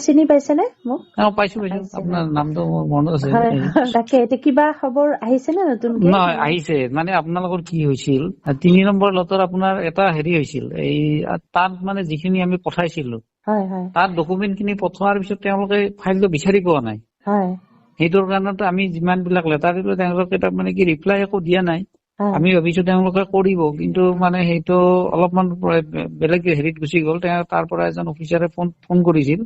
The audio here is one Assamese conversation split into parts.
চিনি পাইছেনে মোক? পাইছো আপোনাৰ নামটো মোৰ মনত আছে। তাকে এতিয়া কিবা খবৰ আহিছে নে নতুনকে? নহয়, আহিছে মানে আপোনালোকৰ কি হৈছিল 3 নম্বৰ লটৰ আপোনাৰ এটা হেৰি হৈছিল, এই তাত মানে যিখিনি আমি পঠাইছিলো তাত ডকুমেন্ট খিনি পঠোৱাৰ পিছত তেওঁলোকে ফাইলটো বিচাৰি পোৱা নাই। সেইটোৰ কাৰণতে আমি যিমান বিলাক লেটাৰ দিলো তেওঁলোকে তাত মানে কি ৰিপ্লাই একো দিয়া নাই। আমি ভাবিছো তেওঁলোকে কৰিব, কিন্তু মানে সেইটো অলপমান বেলেগ হেৰিত গুচি গ'ল। তাৰ পৰা এজন অফিচাৰে ফোন কৰিছিল,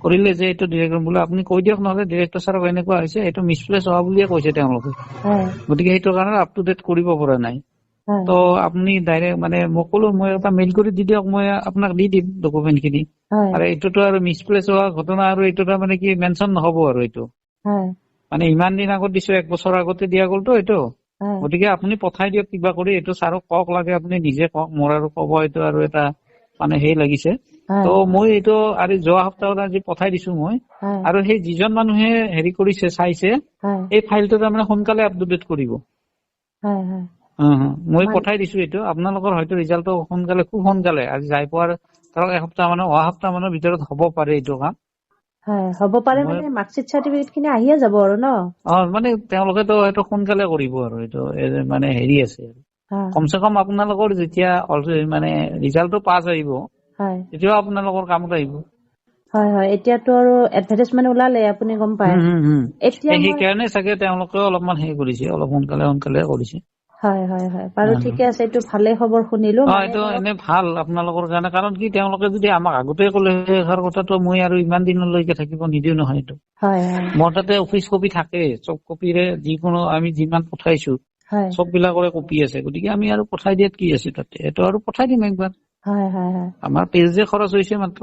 কৰিলে যে এইটো ডিৰেক্টৰ বোলে আপুনি কৈ দিয়ক, নহলে ডিৰেক্টৰ ছাৰক এনেকুৱা হৈছে, এইটো মিছপ্লেচ হোৱা বুলিয়ে কৈছে তেওঁলোকে। গতিকে সেইটো কাৰণে আপ টু ডেট কৰিব পৰা নাই। তো আপুনি ডাইৰেক্ট মানে মোক ক'লো মই এটা মেইল কৰি দি দিয়ক, মই আপোনাক দি দিম ডকুমেন্ট খিনি। আৰু এইটোতো আৰু মিছপ্লেচ হোৱা ঘটনা আৰু এইটো মানে কি মেনচন নহব আৰু এইটো মানে ইমান দিন আগত দিছো, 1 বছৰ আগতে দিয়া গ'লতো এইটো। গতিকে আপুনি পঠাই দিয়ক কিবা কৰি, এইটো ছাৰক কওক, লাগে আপুনি নিজে কওক, মোৰ আৰু কব এইটো আৰু এটা মানে সেই লাগিছে। তো মই এইটো আৰু যোৱা সপ্তাহত আজি পঠাই দিছো মই। আৰু সেই যিজন মানুহে হেৰি কৰিছে চাইছে, এই ফাইলটো তাৰমানে সোনকালে আপডেট কৰিব। মই পঠাই দিছো এইটো। আপোনালোকৰ হয়তো ৰিজাল্টটো সোনকালে, খুব সোনকালে আজি যাই পোৱাৰ ধৰক এসপ্তাহ মানৰ, অহা সপ্তাহ মানৰ ভিতৰত হ'ব পাৰে এইটো কাম। হ'ব পাৰে মানে মাৰ্কশ্বিট চাৰ্টিফিকেট খিনি আহিয়ে যাব আৰু ন? মানে তেওঁলোকেতো এইটো সোনকালে কৰিব আৰু এইটো মানে হেৰি আছে। কমচে কম আপোনালোকৰ যেতিয়া মানে ৰিজাল্টটো পাছ আহিব তেতিয়াও আপোনালোকৰ কামত আহিব। এতিয়াতো আৰু এডভাৰটাইজমেন্ট ওলালে, আপুনি গম পায়। এতিয়া সেইকাৰণে চাগে তেওঁলোকেও অলপমান হেৰি কৰিছে, অলপ সোনকালে কৰিছে। বাৰু ঠিকে আছে, এইটো ভালে খবৰ শুনিলো। এইটো এনে ভাল আপোনালোকৰ কাৰণে, কাৰণ কি তেওঁলোকে যদি আমাক আগতে ক'লে সেই কথাটো মই আৰু ইমান দিনলৈকে থাকিব নিদিও নহয়। এইটো মোৰ তাতে অফিচ কপি থাকে, চব কপিৰে যিকোনো আমি যিমান পঠাইছো চব বিলাকৰে কপি আছে। গতিকে আমি আৰু পঠাই দিয়াত কি আছে তাতে, এইটো আৰু পঠাই দিম একবাৰ। আমাৰ পেজ যে খৰচ হৈছে মাত্ৰ।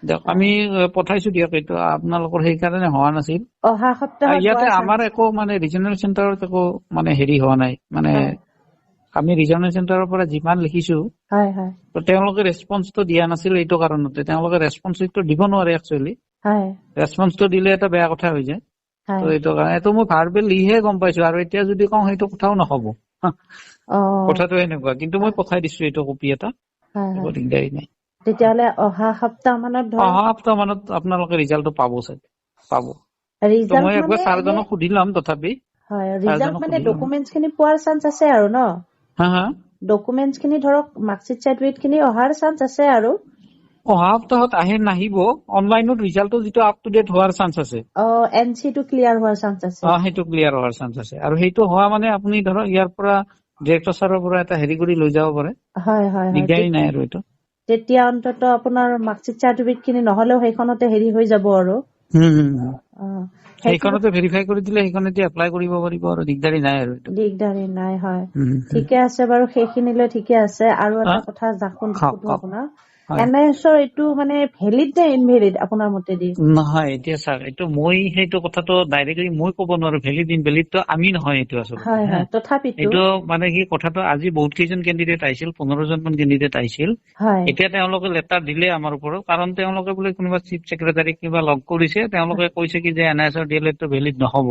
দিয়ক আমি পঠাইছো দিয়ক, এইটো আপোনালোকৰ সেইকাৰণে হোৱা নাছিল। অহা সপ্তাহত ইয়াতে আমাৰ একো মানে ৰিজনেল চেণ্টাৰত একো মানে হেৰি হোৱা নাই, মানে আমি ৰিজনেল চেণ্টাৰৰ পৰা যিমান লিখিছো তেওঁলোকে ৰেছপন্সটো দিয়া নাছিল। এইটো কাৰণতে তেওঁলোকে ৰেছপন্সটো দিব নোৱাৰে একচুৱেলি। ৰেছপন্সটো দিলে এটা বেয়া কথা হৈ যায়। তো এইটো কাৰণে এইটো মই ভাৰ্বেলিহে গম পাইছো, আৰু এতিয়া যদি কওঁ সেইটো কথাও নহব। কথাটো এনেকুৱা, কিন্তু মই পঠাই দিছো এইটো কপি এটা, একো দিগদাৰি নাই। তেতিয়াহলে অহা সপ্তাহ মানত আপোনালোকে ৰিজাল্টটো পাব চাগে, পাব। মই একবাৰ ছাৰজনক সুধি লম তথাপি। ৰিজাল্ট মানে ডকুমেন্টছ খিনি পোৱাৰ চান্স আছে আৰু ন? ডকুমেন্টছ খিনি ধৰক মাৰ্কশ্বিট চাৰ্টিফিকেট খিনি অহাৰ চান্স আছে আৰু অহা সপ্তাহত নাহিব। অনলাইনত ৰিজাল্টটো যিটো আপ টু ডেট হোৱাৰ চান্স আছে। এনচি টো ক্লিয়াৰ হোৱাৰ চান্স আছে। সেইটো ক্লিয়াৰ হোৱাৰ চান্স আছে। আৰু সেইটো হোৱা মানে আপুনি ধৰক ইয়াৰ পৰা ডিৰেক্টৰ ছাৰৰ পৰা এটা হেৰি কৰি লৈ যাব পাৰে। দিগদাৰি নাই আৰু এইটো। তেতিয়া অন্তত আপোনাৰ মাৰ্কশ্বিট চাৰ্টিফিকেট খিনি নহলেও সেইখনতে হেৰি হৈ যাব আৰু সেইখনতে ভেৰিফাই কৰি দিলে সেইখনতে এপ্লাই কৰিব পাৰিব, আৰু দিগদাৰি নাই আৰু দিগদাৰি নাই। ঠিকে আছে বাৰু, সেইখিনিলৈ ঠিকে আছে। আৰু এটা কথা সুধো আপোনাক, NISৰ এইটো মানে ভেলিড নে ইনভেলিড আপোনাৰ মতেদি? নহয়, এতিয়া চাওক, এইটো মই সেইটো কথাটো ডাইৰেক্টলি মই ক'ব নোৱাৰো। ভেলিড ইনভেলিডটো আমি নহয় এইটো আচলতে। এইটো মানে কি কথাটো, আজি বহুত কেইজন কেণ্ডিডেট আহিছিল, 15জন মান কেণ্ডিডেট আহিছিল। এতিয়া তেওঁলোকে লেটাৰ দিলে আমাৰ ওপৰত, কাৰণ তেওঁলোকে বোলে কোনোবা চিফ ছেক্ৰেটাৰীক কিবা লগ কৰিছে, তেওঁলোকে কৈছে কি যে NISৰ DLEDটো ভেলিড নহব।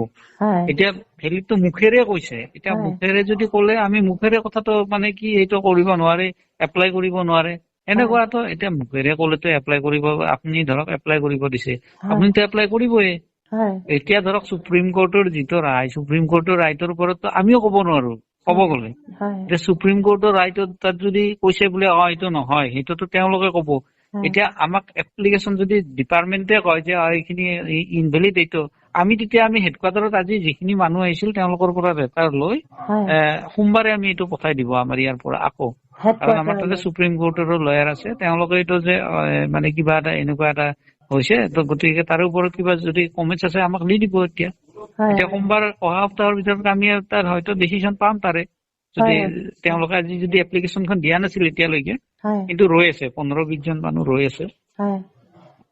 এতিয়া ভেলিডটো মুখেৰে কৈছে, এতিয়া মুখেৰে যদি ক'লে আমি মুখেৰে কথাটো মানে কি এইটো কৰিব নোৱাৰে, এপ্লাই কৰিব নোৱাৰে, এনেকুৱাটো। এতিয়া মুখেৰে ক'লেতো এপ্লাই কৰিব, আপুনি ধৰক এপ্লাই কৰিব দিছে, আপুনিতো এপ্লাই কৰিবই। এতিয়া ধৰক সুপ্ৰিম কোৰ্টৰ যিটো ৰায়, সুপ্ৰিম কোৰ্টৰ ৰায়টোৰ ওপৰততো আমিও ক'ব নোৱাৰো। ক'ব গ'লে যে সুপ্ৰিম কোৰ্টৰ ৰায়টোত তাত যদি কৈছে বোলে এইটো নহয়, সেইটোতো তেওঁলোকে ক'ব। এতিয়া আমাক এপ্লিকেশ্যন যদি ডিপাৰ্টমেণ্টে কয় যে এইখিনি ইনভেলিড, এইটো আমি হেডকোৱাৰ্টাৰত আজি যিখিনি মানুহ আহিছিল তেওঁলোকৰ পৰা লেটাৰ লৈ সোমবাৰে আমি এইটো পঠাই দিব আমাৰ ইয়াৰ পৰা আকৌ। কাৰণ আমাৰ তাতে সুপ্ৰিম কোৰ্টৰো লয়াৰ আছে, তেওঁলোকে এইটো যে মানে কিবা এটা এনেকুৱা এটা হৈছে, তো গতিকে তাৰ ওপৰত কিবা যদি কমেন্টছ আছে আমাক দি দিব। এতিয়া সোমবাৰ অহা সপ্তাহৰ ভিতৰত আমি তাৰ হয়তো ডিচিশ্যন পাম তাৰে, যদি তেওঁলোকে আজি যদি এপ্লিকেশ্যনখন দিয়া নাছিল এতিয়ালৈকে, কিন্তু ৰৈ আছে, 15-20 জন মানুহ ৰৈ আছে।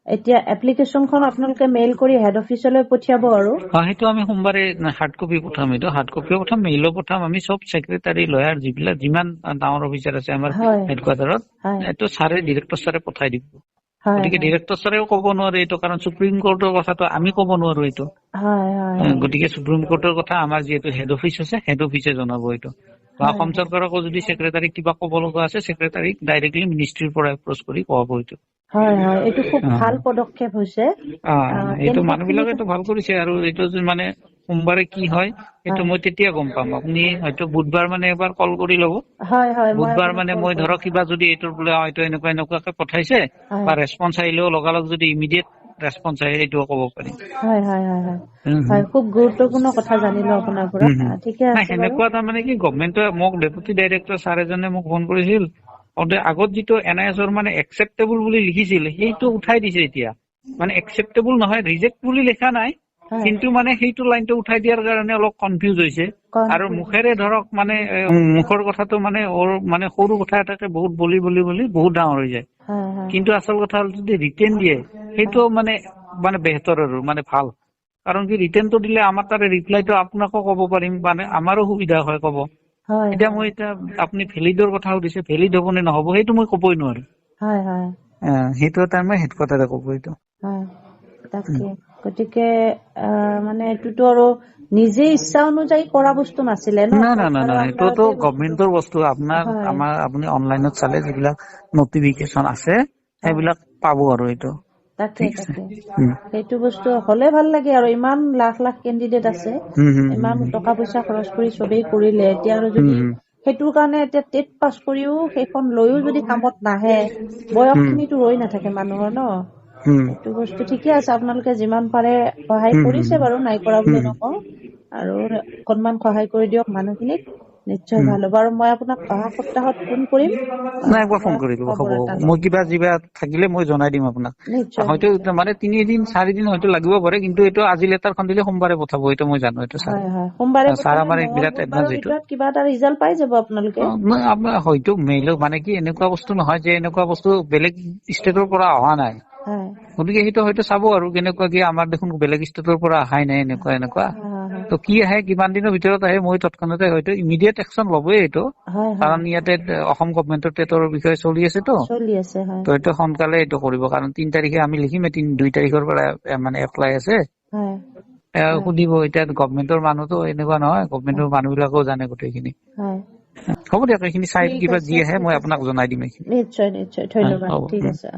এতিয়া এপ্লিকেশ্যনখন আপোনালোকে মেইল কৰি হেড অফিচলৈ পঠিয়াব আৰু সেইটো আমি সোমবাৰে হাৰ্ড কপি পঠাম। এইটো হাৰ্ড কপিও পঠাম, মেইলো পঠাম। আমি চব ছেক্ৰেটাৰী, লয়াৰ যিবিলাক যিমান ডাঙৰ অফিচাৰ আছে আমাৰ হেডকোৱাৰ্টাৰত, এইটো ছাৰে ডিৰেক্টৰ ছাৰে পঠাই দিব। গতিকে ডিৰেক্টৰ ছাৰেও ক'ব নোৱাৰে এইটো, কাৰণ সুপ্ৰিম কোৰ্টৰ কথাটো আমি ক'ব নোৱাৰো এইটো। গতিকে সুপ্ৰিম কোৰ্টৰ কথা আমাৰ যিহেতু হেড অফিচ আছে, হেড অফিচে জনাব এইটো। বা অসম চৰকাৰকো যদি ছেক্ৰেটাৰীক কিবা ক'ব লগা আছে ছেক্ৰেটাৰীক ডাইৰেক্টলি মিনিষ্ট্ৰীৰ পৰা এপ্ৰ'চ কৰি ক'ব এইটো। হয় হয়, এইটো খুব ভাল পদক্ষেপ হৈছে। এইটো মানুহ বিলাকে ভাল কৰিছে। আৰু এইটো মানে সোমবাৰে কি হয় সেইটো মই তেতিয়া গম পাম। আপুনি হয়তো বুধবাৰ মানে এবাৰ কল কৰি ল'ব। বুধবাৰ মানে মই ধৰক কিবা যদি এইটোৰ বোলে হয়তো এনেকুৱা এনেকুৱাকে পঠাইছে বা ৰেছপন্স আহিলেও লগালগ যদি ইমিডিয়েট ৰেছপন্স আহে এইটোও ক'ব পাৰিম। হয় হয় হয় হয়, খুব গুৰুত্বপূৰ্ণ কথা জানিলো আপোনাৰ পৰা। ঠিকে আছে বাৰু। সেনেকুৱা তাৰমানে কি গভমেন্টে মোক ডেপুটি ডাইৰেক্টৰ ছাৰ এজনে মোক ফোন কৰিছিল। আগত যিটো NIS-ৰ মানে একচেপ্টেবল বুলি লিখিছিল সেইটো উঠাই দিছে এতিয়া। মানে একচেপ্টেবল নহয়, ৰিজেক্ট বুলি লিখা নাই, কিন্তু মানে সেইটো লাইনটো উঠাই দিয়াৰ কাৰণে অলপ কনফিউজ হৈছে। আৰু মুখেৰে ধৰক মানে মুখৰ কথাটো মানে মানে সৰু কথা এটাকে বহুত বলি বহুত ডাঙৰ হৈ যায়। কিন্তু আচল কথা হ'ল যদি ৰিটেন দিয়ে সেইটো মানে বেহতৰ আৰু মানে ভাল। কাৰণ কি ৰিটেনটো দিলে আমাৰ তাৰে ৰিপ্লাইটো আপোনাকো ক'ব পাৰিম, মানে আমাৰো সুবিধা হয় ক'ব। এতিয়া মই আপুনি ভেলিডৰ কথা সুধিছে, ভেলিড হ'ব নে নহ'ব সেইটো মই ক'বই নোৱাৰো। সেইটো তাৰমানে হেডকোৱাৰ্টাৰে ক'ব এইটো। তাকে গতিকে মানে এইটোতো আৰু নিজে ইচ্ছা অনুযায়ী কৰা বস্তু নাছিলে ন। নাই, এইটোতো গভমেন্টৰ বস্তু। আপুনি অনলাইনত চালে যিবিলাক নটিফিকেশন আছে সেইবিলাক পাব আৰু এইটো। তাকে সেইটো বস্তু হলে ভাল লাগে। আৰু ইমান লাখ লাখ কেণ্ডিডেট আছে, ইমান টকা পইচা খৰচ কৰি চবেই কৰিলে, এতিয়া আৰু যদি সেইটোৰ কাৰণে এতিয়া টেট পাছ কৰিও সেইখন লৈও যদি কামত নাহে, বয়স খিনিতো ৰৈ নাথাকে মানুহৰ ন। সেইটো বস্তু ঠিকে আছে, আপোনালোকে যিমান পাৰে সহায় কৰিছে বাৰু, নাই কৰা বুলি নকওঁ। আৰু অকনমান সহায় কৰি দিয়ক মানুহখিনিক, নিশ্চয় ভাল হ'ব। আৰু মই আপোনাক অহা সপ্তাহত ফোন কৰিম। নাই, একবাৰ ফোন কৰি দিব, হ'ব। মই কিবা থাকিলে মই জনাই দিম আপোনাক। হয়তো মানে 3 দিন 4 দিন হয়তো লাগিব পাৰে, কিন্তু এইটো আজি লেটাৰখন দিলে সোমবাৰে পঠাব, এইটো মই জানো। এইটো সোমবাৰে ছাৰ পঠালে আমাৰ বিৰাট এডভান্স মঙ্গলবাৰৰ এইটো। ভিতৰত কিবা এটা ৰিজাল্ট পাই যাব আপোনালোকে। আপোনাৰ হয়তো মেইল মানে কি এনেকুৱা বস্তু নহয় যে এনেকুৱা বস্তু বেলেগ ষ্টেটৰ পৰা অহা নাই। গতিকে সেইটো হয়তো চাব আৰু কেনেকুৱা কি আমাৰ দেখোন বেলেগ ষ্টেটৰ পৰা অহাই নাই এনেকুৱা। ত কি আহে, কিমান দিনৰ ভিতৰত আহে, মই তৎক্ষণাতে হয়তো ইমিডিয়েট একচন ল'বই এইটো। কাৰণ ইয়াতে অসম গভমেন্টৰ টেটৰ বিষয়ে চলি আছে তো এইটো সোনকালে এইটো কৰিব। কাৰণ 3 তাৰিখে আমি লিখিম, 2 তাৰিখৰ পৰা মানে এপ্লাই আছে। সুধিব এতিয়া গভমেন্টৰ মানুহতো এনেকুৱা নহয়, গভমেন্টৰ মানুহ বিলাকেও জানে গোটেইখিনি। হ'ব দিয়ক, এইখিনি চাই কিবা যি আহে মই আপোনাক জনাই দিম এইখিনি। নিশ্চয় নিশ্চয়, ধন্যবাদ। ঠিক আছে।